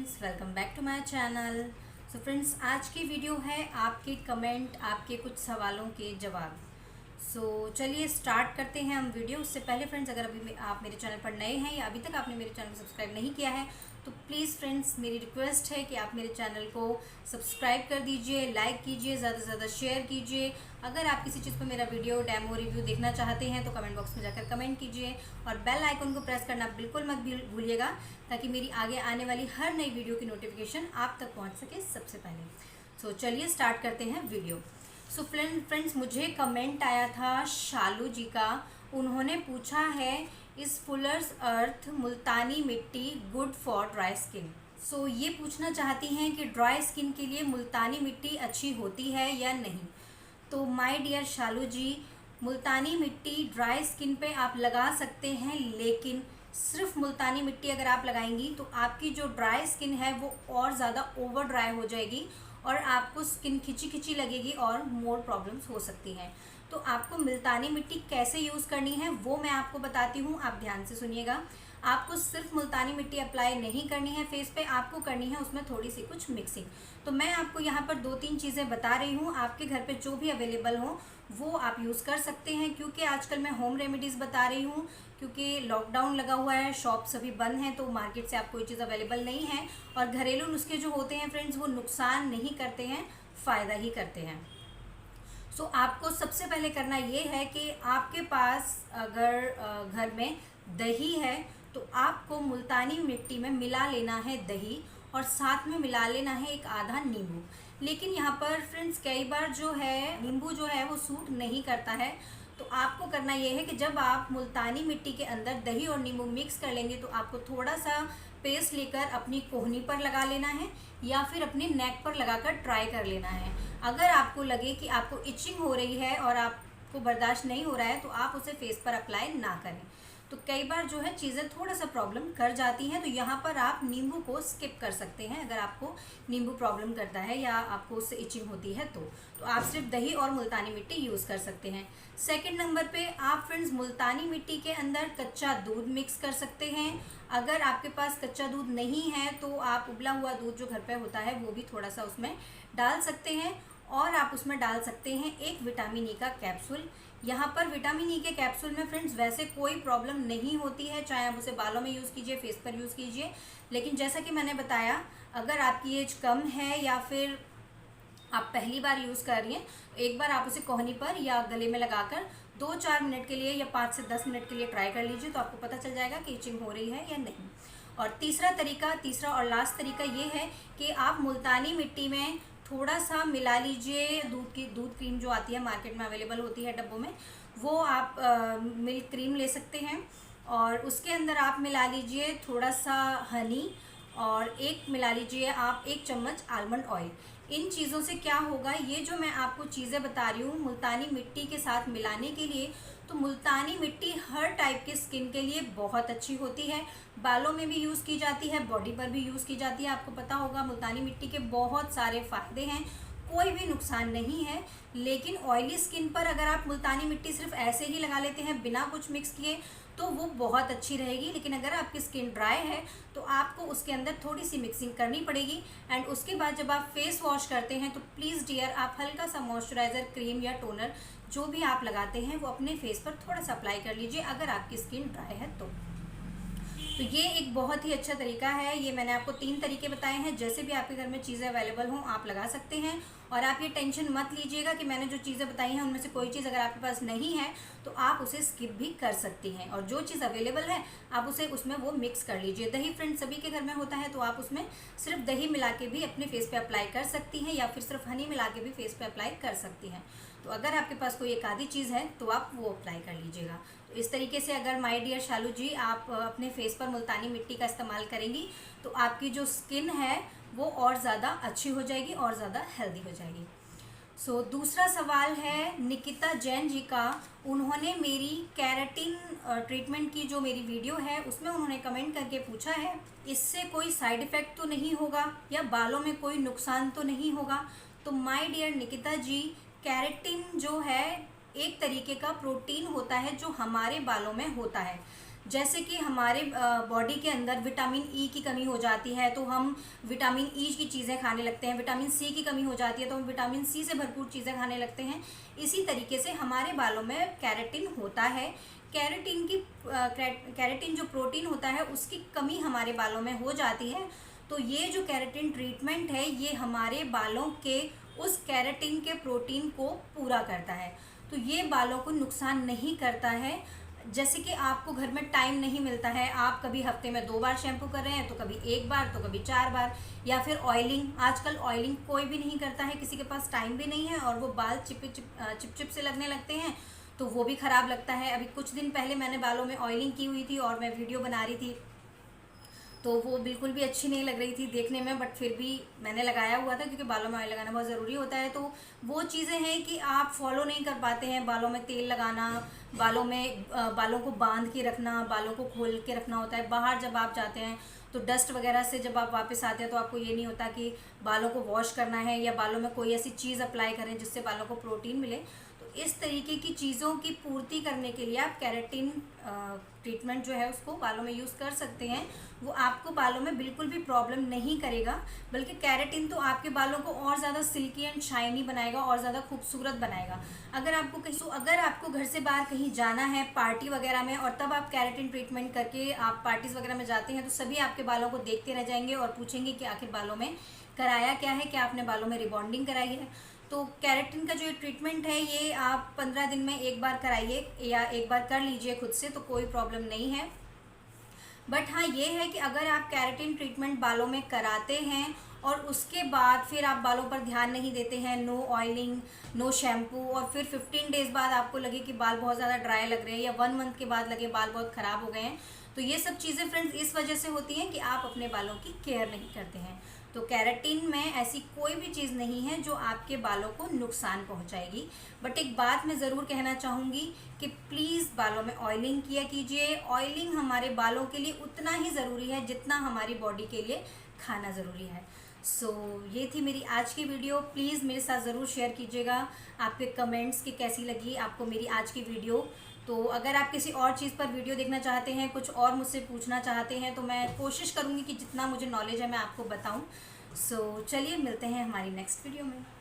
Friends, welcome back to my channel. So friends, आज की video है आपके कमेंट, आपके कुछ सवालों के जवाब। चलिए स्टार्ट करते हैं हम वीडियो। उससे पहले फ्रेंड्स, अगर अभी आप मेरे चैनल पर नए हैं या अभी तक आपने मेरे चैनल को सब्सक्राइब नहीं किया है तो प्लीज़ फ्रेंड्स, मेरी रिक्वेस्ट है कि आप मेरे चैनल को सब्सक्राइब कर दीजिए, लाइक कीजिए, ज़्यादा से ज़्यादा शेयर कीजिए। अगर आप किसी चीज़ पर मेरा वीडियो डेमो रिव्यू देखना चाहते हैं तो कमेंट बॉक्स में जाकर कमेंट कीजिए और बेल आइकन को प्रेस करना बिल्कुल मत भूलिएगा, ताकि मेरी आगे आने वाली हर नई वीडियो की नोटिफिकेशन आप तक पहुंच सके सबसे पहले। चलिए स्टार्ट करते हैं वीडियो। फ्रेंड्स, मुझे कमेंट आया था शालू जी का। उन्होंने पूछा है, इस फुलर्स अर्थ मुल्तानी मिट्टी गुड फॉर ड्राई स्किन। ये पूछना चाहती हैं कि ड्राई स्किन के लिए मुल्तानी मिट्टी अच्छी होती है या नहीं। तो माय डियर शालू जी, मुल्तानी मिट्टी ड्राई स्किन पे आप लगा सकते हैं, लेकिन सिर्फ मुल्तानी मिट्टी अगर आप लगाएंगी तो आपकी जो ड्राई स्किन है वो और ज़्यादा ओवर ड्राई हो जाएगी और आपको स्किन खिंची खिंची लगेगी और मोर प्रॉब्लम्स हो सकती हैं। तो आपको मुल्तानी मिट्टी कैसे यूज़ करनी है वो मैं आपको बताती हूँ, आप ध्यान से सुनिएगा। आपको सिर्फ मुल्तानी मिट्टी अप्लाई नहीं करनी है फेस पे, आपको करनी है उसमें थोड़ी सी कुछ मिक्सिंग। तो मैं आपको यहाँ पर 2-3 चीज़ें बता रही हूँ, आपके घर पे जो भी अवेलेबल हो वो आप यूज़ कर सकते हैं। क्योंकि आजकल मैं होम रेमेडीज़ बता रही हूँ, क्योंकि लॉकडाउन लगा हुआ है, शॉप सभी बंद हैं, तो मार्केट से आपको कोई चीज़ अवेलेबल नहीं है। और घरेलू नुस्खे जो होते हैं फ्रेंड्स, वो नुकसान नहीं करते हैं, फ़ायदा ही करते हैं। आपको सबसे पहले करना ये है कि आपके पास अगर घर में दही है तो आपको मुल्तानी मिट्टी में मिला लेना है दही, और साथ में मिला लेना है एक आधा नींबू। लेकिन यहाँ पर फ्रेंड्स, कई बार जो है नींबू जो है वो सूट नहीं करता है। तो आपको करना ये है कि जब आप मुल्तानी मिट्टी के अंदर दही और नींबू मिक्स कर लेंगे तो आपको थोड़ा सा पेस्ट लेकर अपनी कोहनी पर लगा लेना है या फिर अपने नेक पर लगाकर ट्राई कर लेना है। अगर आपको लगे कि आपको इचिंग हो रही है और आपको बर्दाश्त नहीं हो रहा है तो आप उसे फेस पर अप्लाई ना करें। तो कई बार जो है चीज़ें थोड़ा सा प्रॉब्लम कर जाती हैं, तो यहाँ पर आप नींबू को स्किप कर सकते हैं अगर आपको नींबू प्रॉब्लम करता है या आपको उससे इचिंग होती है तो आप सिर्फ दही और मुल्तानी मिट्टी यूज़ कर सकते हैं। सेकंड नंबर पे आप फ्रेंड्स मुल्तानी मिट्टी के अंदर कच्चा दूध मिक्स कर सकते हैं। अगर आपके पास कच्चा दूध नहीं है तो आप उबला हुआ दूध जो घर पे होता है वो भी थोड़ा सा उसमें डाल सकते हैं, और आप उसमें डाल सकते हैं एक विटामिन ई का कैप्सूल। यहाँ पर विटामिन ई के कैप्सूल में फ्रेंड्स वैसे कोई प्रॉब्लम नहीं होती है, चाहे आप उसे बालों में यूज़ कीजिए, फेस पर यूज़ कीजिए। लेकिन जैसा कि मैंने बताया, अगर आपकी एज कम है या फिर आप पहली बार यूज़ कर रही हैं, एक बार आप उसे कोहनी पर या गले में लगाकर 2-4 मिनट के लिए या 5 से 10 मिनट के लिए ट्राई कर लीजिए, तो आपको पता चल जाएगा कि इचिंग हो रही है या नहीं। और तीसरा और लास्ट तरीका ये है कि आप मुल्तानी मिट्टी में थोड़ा सा मिला लीजिए दूध क्रीम जो आती है मार्केट में अवेलेबल होती है डब्बों में, वो आप मिल्क क्रीम ले सकते हैं और उसके अंदर आप मिला लीजिए थोड़ा सा हनी और एक मिला लीजिए आप 1 चम्मच आलमंड ऑयल। इन चीज़ों से क्या होगा, ये जो मैं आपको चीज़ें बता रही हूँ मुल्तानी मिट्टी के साथ मिलाने के लिए, तो मुल्तानी मिट्टी हर टाइप के स्किन के लिए बहुत अच्छी होती है। बालों में भी यूज़ की जाती है, बॉडी पर भी यूज़ की जाती है। आपको पता होगा मुल्तानी मिट्टी के बहुत सारे फ़ायदे हैं, कोई भी नुकसान नहीं है। लेकिन ऑयली स्किन पर अगर आप मुल्तानी मिट्टी सिर्फ ऐसे ही लगा लेते हैं बिना कुछ मिक्स किए तो वो बहुत अच्छी रहेगी। लेकिन अगर आपकी स्किन ड्राई है तो आपको उसके अंदर थोड़ी सी मिक्सिंग करनी पड़ेगी। एंड उसके बाद जब आप फेस वॉश करते हैं तो प्लीज़ डियर, आप हल्का सा मॉइस्चराइज़र, क्रीम या टोनर जो भी आप लगाते हैं वो अपने फेस पर थोड़ा सा अप्लाई कर लीजिए अगर आपकी स्किन ड्राई है तो ये एक बहुत ही अच्छा तरीका है। ये मैंने आपको 3 तरीके बताए हैं, जैसे भी आपके घर में चीज़ें अवेलेबल हों आप लगा सकते हैं। और आप ये टेंशन मत लीजिएगा कि मैंने जो चीज़ें बताई हैं उनमें से कोई चीज़ अगर आपके पास नहीं है तो आप उसे स्किप भी कर सकती हैं, और जो चीज़ अवेलेबल है आप उसे उसमें वो मिक्स कर लीजिए। दही फ्रेंड्स सभी के घर में होता है, तो आप उसमें सिर्फ दही मिला के भी अपने फेस पे अप्लाई कर सकती हैं या फिर सिर्फ हनी मिला के भी फेस पे अप्लाई कर सकती हैं। तो अगर आपके पास कोई एक आधी चीज़ है तो आप वो अप्लाई कर लीजिएगा। तो इस तरीके से अगर माय डियर शालू जी आप अपने फेस पर मुल्तानी मिट्टी का इस्तेमाल करेंगी तो आपकी जो स्किन है वो और ज़्यादा अच्छी हो जाएगी और ज़्यादा हेल्दी हो जाएगी। दूसरा सवाल है निकिता जैन जी का। उन्होंने मेरी कैरेटिन ट्रीटमेंट की जो मेरी वीडियो है उसमें उन्होंने कमेंट करके पूछा है, इससे कोई साइड इफ़ेक्ट तो नहीं होगा या बालों में कोई नुकसान तो नहीं होगा। तो my dear Nikita ji, keratin जो है एक तरीके का प्रोटीन होता है जो हमारे बालों में होता है। जैसे कि हमारे बॉडी के अंदर विटामिन ई की कमी हो जाती है तो हम विटामिन ई की चीज़ें खाने लगते हैं, विटामिन सी की कमी हो जाती है तो हम विटामिन सी से भरपूर चीज़ें खाने लगते हैं। इसी तरीके से हमारे बालों में कैरेटिन होता है। कैरेटिन जो प्रोटीन होता है उसकी कमी हमारे बालों में हो जाती है। तो ये जो कैरेटिन ट्रीटमेंट है ये हमारे बालों के उस कैरेटिन के प्रोटीन को पूरा करता है। तो ये बालों को नुकसान नहीं करता है। जैसे कि आपको घर में टाइम नहीं मिलता है, आप कभी हफ्ते में 2 बार शैम्पू कर रहे हैं तो कभी 1 बार तो कभी 4 बार, या फिर ऑयलिंग, आजकल ऑयलिंग कोई भी नहीं करता है, किसी के पास टाइम भी नहीं है और वो बाल चिप से लगने लगते हैं तो वो भी ख़राब लगता है। अभी कुछ दिन पहले मैंने बालों में ऑयलिंग की हुई थी और मैं वीडियो बना रही थी तो वो बिल्कुल भी अच्छी नहीं लग रही थी देखने में, बट फिर भी मैंने लगाया हुआ था क्योंकि बालों में ऑयल लगाना बहुत ज़रूरी होता है। तो वो चीज़ें हैं कि आप फॉलो नहीं कर पाते हैं, बालों में तेल लगाना, बालों को बांध के रखना, बालों को खोल के रखना होता है। बाहर जब आप जाते हैं तो डस्ट वगैरह से जब आप वापस आते हैं तो आपको ये नहीं होता कि बालों को वॉश करना है या बालों में कोई ऐसी चीज़ अप्लाई करें जिससे बालों को प्रोटीन मिले। तो इस तरीके की चीज़ों की पूर्ति करने के लिए आप कैरेटिन ट्रीटमेंट जो है उसको बालों में यूज़ कर सकते हैं। वो आपको बालों में बिल्कुल भी प्रॉब्लम नहीं करेगा, बल्कि कैरेटिन तो आपके बालों को और ज़्यादा सिल्की एंड शाइनी बनाएगा और ज़्यादा खूबसूरत बनाएगा। अगर आपको घर से बाहर कहीं जाना है पार्टी वगैरह में और तब आप कैरेटिन ट्रीटमेंट करके आप पार्टीज़ वगैरह में जाते हैं तो सभी आपके बालों को देखते रह जाएंगे और पूछेंगे कि आखिर बालों में कराया क्या है, क्या आपने बालों में रिबॉन्डिंग कराई है। तो कैरेटिन का जो ट्रीटमेंट है ये आप 15 दिन में एक बार कराइए या एक बार कर लीजिए खुद से, तो कोई प्रॉब्लम नहीं है। बट हाँ ये है कि अगर आप कैरेटिन ट्रीटमेंट बालों में कराते हैं और उसके बाद फिर आप बालों पर ध्यान नहीं देते हैं, नो ऑयलिंग, नो शैम्पू, और फिर 15 डेज़ बाद आपको लगे कि बाल बहुत ज़्यादा ड्राई लग रहे हैं या 1 मंथ के बाद लगे बाल बहुत ख़राब हो गए हैं, तो ये सब चीज़ें फ्रेंड्स इस वजह से होती हैं कि आप अपने बालों की केयर नहीं करते हैं। तो कैरेटिन में ऐसी कोई भी चीज़ नहीं है जो आपके बालों को नुकसान पहुंचाएगी। बट एक बात मैं ज़रूर कहना चाहूँगी कि प्लीज़ बालों में ऑयलिंग किया कीजिए। ऑयलिंग हमारे बालों के लिए उतना ही ज़रूरी है जितना हमारी बॉडी के लिए खाना ज़रूरी है। ये थी मेरी आज की वीडियो। प्लीज़ मेरे साथ ज़रूर शेयर कीजिएगा आपके कमेंट्स कि कैसी लगी आपको मेरी आज की वीडियो। तो अगर आप किसी और चीज़ पर वीडियो देखना चाहते हैं, कुछ और मुझसे पूछना चाहते हैं, तो मैं कोशिश करूँगी कि जितना मुझे नॉलेज है मैं आपको बताऊँ। चलिए मिलते हैं हमारी नेक्स्ट वीडियो में।